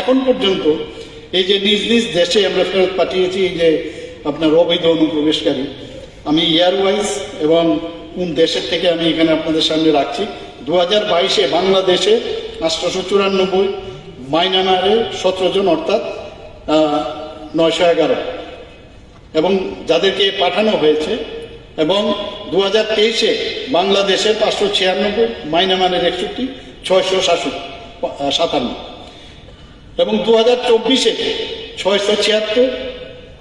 এখন পর্যন্ত এই যে নিজ নিজ দেশে আমরা ফেরত পাঠিয়েছি, এই যে আপনার অবৈধ অনুপ্রবেশকারী, আমি এয়ারওয়াইজ এবং কোন দেশের থেকে আমি এখানে আপনাদের সামনে রাখছি। 2022-এ বাংলাদেশে 894, মায়ানমারে 17 জন, অর্থাৎ 911, এবং যাদেরকে পাঠানো হয়েছে। এবং 2023-এ বাংলাদেশের 596, মায়ানমারের 61, 657, এবং 2024-এ 676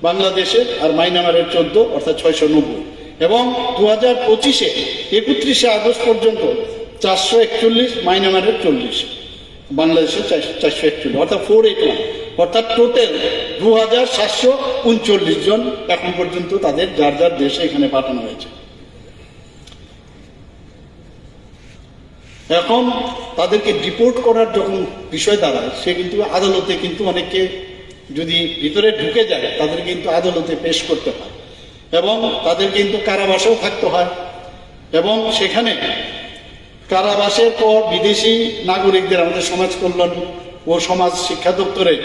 বাংলাদেশের, আর মায়ানমারের 14, অর্থাৎ 690, এবং 2025-এ 31শে আগস্ট পর্যন্ত 441, মায়ানমারের 40, বাংলাদেশের 441, অর্থাৎ 481, অর্থাৎ টোটাল 2739 জন এখন পর্যন্ত তাদের যার যার দেশে এখানে পাঠানো হয়েছে। এখন তাদেরকে ডিপোর্ট করার যখন বিষয় দাঁড়ায়, সে কিন্তু আদালতে কিন্তু অনেককে যদি ভিতরে ঢুকে যায় তাদের কিন্তু আদালতে পেশ করতে হয়, এবং তাদের কিন্তু কারাবাসেও থাকতে হয়। এবং সেখানে কারাবাসের পর বিদেশি নাগরিকদের আমাদের সমাজ কল্যাণ ও সমাজ শিক্ষা দপ্তরের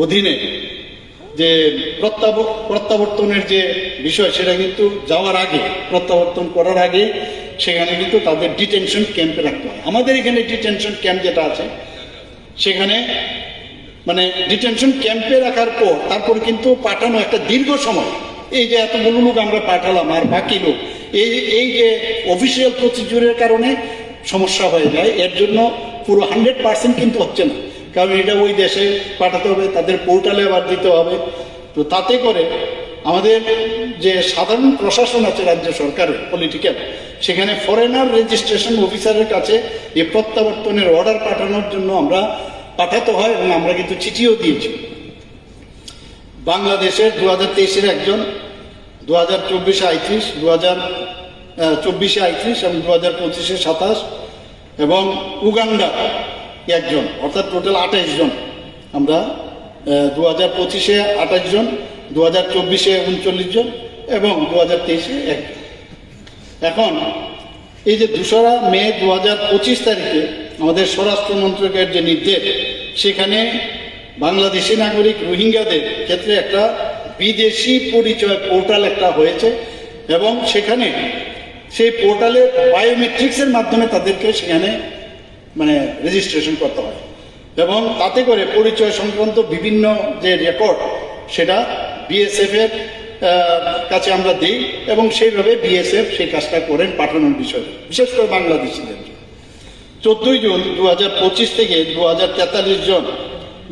অধীনে যে প্রত্যাবর্তনের যে বিষয়, সেটা কিন্তু যাওয়ার আগে, প্রত্যাবর্তন করার আগে সেখানে কিন্তু তাদের ডিটেনশন ক্যাম্পে রাখতে হয়। আমাদের এখানে ডিটেনশন ক্যাম্প যেটা আছে, সেখানে মানে ডিটেনশন ক্যাম্পে রাখার পর তারপর কিন্তু পাঠানো একটা দীর্ঘ সময়, এই যে এতগুলো লোক আমরা পাঠালাম আর বাকি লোক, এই যে অফিসিয়াল প্রসিডিউরের কারণে সমস্যা হয়ে যায়। এর জন্য পুরো 100% কিন্তু হচ্ছে না, কারণ এটা ওই দেশে পাঠাতে হবে, তাদের পোর্টালে আবার দিতে হবে। তো তাতে করে আমাদের যে সাধারণ প্রশাসন আছে রাজ্য সরকারের পলিটিক্যাল, সেখানে ফরেনার রেজিস্ট্রেশন অফিসারের কাছে এই প্রত্যাবর্তনের অর্ডার পাঠানোর জন্য আমরা পাঠাতে হয়, এবং আমরা কিন্তু চিঠিও দিয়েছি। বাংলাদেশের 2023-এর একজন, 2024-এ 38, 2024-এ 38, এবং 2025-এ 27, এবং উগান্ডা একজন, অর্থাৎ টোটাল 28 জন। আমরা 2025-এ 28 জন, 2024-এ 39 জন, এবং 2023-এ 1 জন। এখন এই যে 2রা মে 2025 তারিখে আমাদের স্বরাষ্ট্র মন্ত্রকের যে নির্দেশ, সেখানে বাংলাদেশি নাগরিক রোহিঙ্গাদের ক্ষেত্রে একটা বিদেশি পরিচয় পোর্টাল একটা হয়েছে, এবং সেখানে সেই পোর্টালে বায়োমেট্রিক্সের মাধ্যমে তাদেরকে সেখানে মানে রেজিস্ট্রেশন করতে হয়, এবং তাতে করে পরিচয় সংক্রান্ত বিভিন্ন যে রেকর্ড, সেটা বিএসএফ এর কাছে আমরা দিই, এবং সেইভাবে বিএসএফ সেই কাজটা করেন পাঠানোর বিষয়ে, বিশেষ করে বাংলাদেশিদের। 14 জুন 2025 থেকে 2043 জন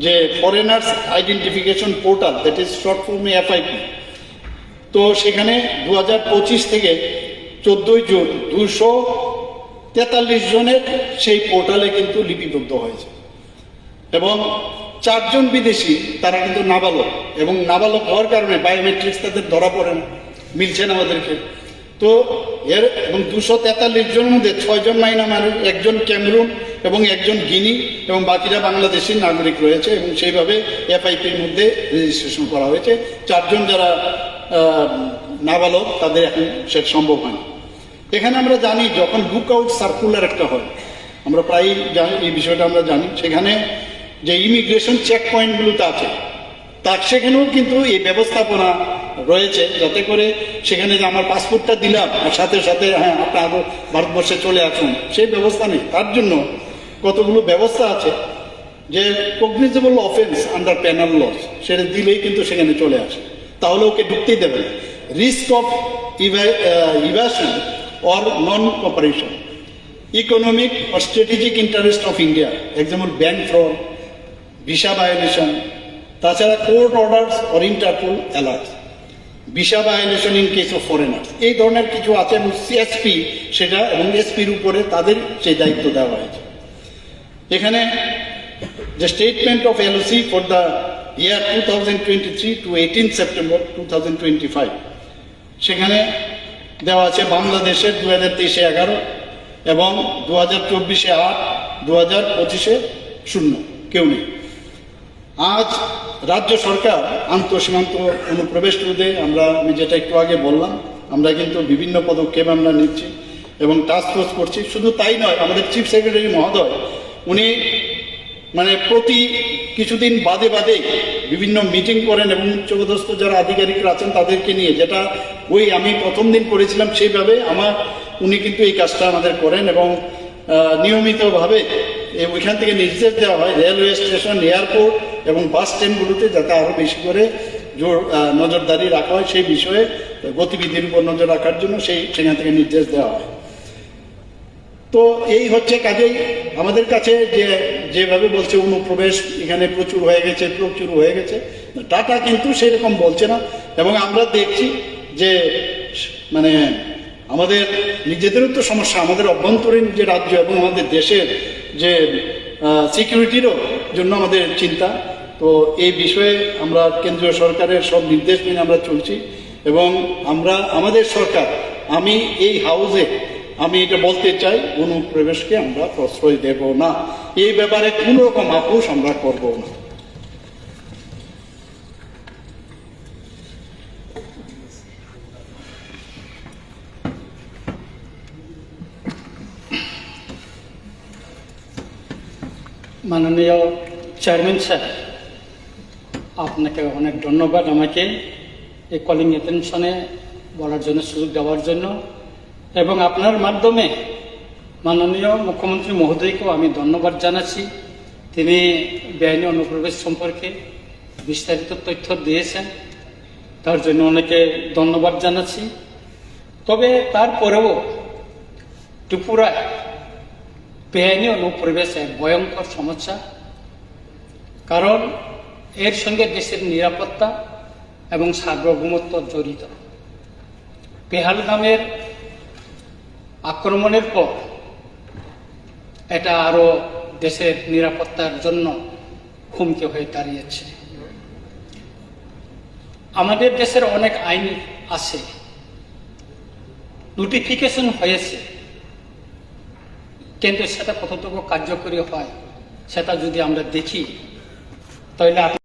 যে foreigners identification portal, that is short ফর্মে এফআইপি, তো সেখানে 2025 থেকে 14 জুন 243 জনের সেই পোর্টালে কিন্তু লিপিবদ্ধ হয়েছে, এবং 4 জন বিদেশি, তারা কিন্তু নাবালক, এবং নাবালক হওয়ার কারণে বায়োমেট্রিক্স তাদের ধরা পড়ে না, মিলছে না আমাদেরকে। তো এবং 243 জনের মধ্যে 6 জন মায়ানমারের, 1 জন ক্যামেরুন, এবং 1 জন গিনি, এবং বাকিরা বাংলাদেশি নাগরিক রয়েছে, এবং সেইভাবে এফআইপির মধ্যে রেজিস্ট্রেশন করা হয়েছে। 4 জন যারা নাবালক, তাদের এখন সেটা সম্ভব হয়নি। এখানে আমরা জানি যখন বুক আউট সার্কুলার একটা হয়, আমরা প্রায়ই জানি এই বিষয়টা, আমরা জানি সেখানে যে ইমিগ্রেশন চেক পয়েন্টগুলোতে আছে, তার সেখানেও কিন্তু এই ব্যবস্থাপনা রয়েছে, যাতে করে সেখানে যে আমার পাসপোর্টটা দিলাম আর সাথে সাথে হ্যাঁ আপনার ভারতবর্ষে চলে আসুন, সেই ব্যবস্থা নেই। তার জন্য কতগুলো ব্যবস্থা আছে, যে cognizable offence under penal laws, সেটা দিলেই কিন্তু সেখানে চলে আসে, তাহলে ওকে ঢুকতেই দেবে না। Risk of evasion or non cooperation, economic or strategic interest of India, example bank fraud, visa violation, তাছাড়া court orders or Interpol alert, visa violation in case of foreigners, এই ধরনের কিছু আছে। এবং সিএসপি সেটা, এবং এসপির উপরে তাদের সেই দায়িত্ব দেওয়া হয়েছে। এখানে যে statement of LOC for the year 2023 to 18 September 2025, সেখানে দেওয়া আছে বাংলাদেশের 2023-এ 11, এবং 2024-এ 8, 2025-এ 0, কেউ নেই। আজ রাজ্য সরকার আন্তঃসীমান্ত অনুপ্রবেশ রোধে আমি যেটা একটু আগে বললাম, আমরা কিন্তু বিভিন্ন পদক্ষেপ আমরা নিচ্ছি এবং টাস্ক ফোর্স করছি। শুধু তাই নয়, আমাদের চিফ সেক্রেটারি মহোদয় উনি মানে প্রতি কিছুদিন বাদে বাদে বিভিন্ন মিটিং করেন এবং উচ্চপদস্থ যারা আধিকারিকরা আছেন তাদেরকে নিয়ে, যেটা ওই আমি প্রথম দিন করেছিলাম সেইভাবে উনি কিন্তু এই কাজটা আমাদের করেন এবং নিয়মিতভাবে ওইখান থেকে নির্দেশ দেওয়া হয় রেলওয়ে স্টেশন, এয়ারপোর্ট এবং বাস স্ট্যান্ডগুলোতে যাতে আরও বেশি করে নজরদারি রাখা হয় সেই বিষয়ে গতিবিধির উপর নজর রাখার জন্য সেখান থেকে নির্দেশ দেওয়া হয়। তো এই হচ্ছে কাজেই আমাদের কাছে যেভাবে বলছে অনুপ্রবেশ এখানে প্রচুর হয়ে গেছে, ডাটা কিন্তু সেরকম বলছে না। এবং আমরা দেখছি যে মানে আমাদের নিজেদেরও তো সমস্যা, আমাদের অভ্যন্তরীণ যে রাজ্য এবং আমাদের দেশের যে সিকিউরিটিরও জন্য আমাদের চিন্তা। তো এই বিষয়ে আমরা কেন্দ্রীয় সরকারের সব নির্দেশ মেনে আমরা চলছি এবং আমাদের সরকার, আমি এই হাউসে আমি এটা বলতে চাই, অনুপ্রবেশকে আমরা প্রশ্রয় দেব না, এই ব্যাপারে কোনো রকম আপোষ আমরা করব না। মাননীয় চেয়ারম্যান স্যার, আপনাকে অনেক ধন্যবাদ আমাকে এই কলিং অ্যাটেনশনে বলার জন্য, সুযোগ দেওয়ার জন্য, এবং আপনার মাধ্যমে মাননীয় মুখ্যমন্ত্রী মহোদয়কেও আমি ধন্যবাদ জানাচ্ছি। তিনি বেআইনি অনুপ্রবেশ সম্পর্কে বিস্তারিত তথ্য দিয়েছেন, তার জন্য অনেকে ধন্যবাদ জানাচ্ছি। তবে তারপরেও ত্রিপুরায় বেআইনি অনুপ্রবেশ এক ভয়ঙ্কর সমস্যা, কারণ এর সঙ্গে দেশের নিরাপত্তা এবং সার্বভৌমত্ব জড়িত। পেহালগামের আক্রমণের পর এটা আরো দেশের নিরাপত্তার জন্য হুমকি হয়ে দাঁড়িয়েছে। আমাদের দেশের অনেক আইন আছে, নোটিফিকেশন হয়েছে, কিন্তু সেটা কতটুকু কার্যকরী হয় সেটা যদি আমরা দেখি তাহলে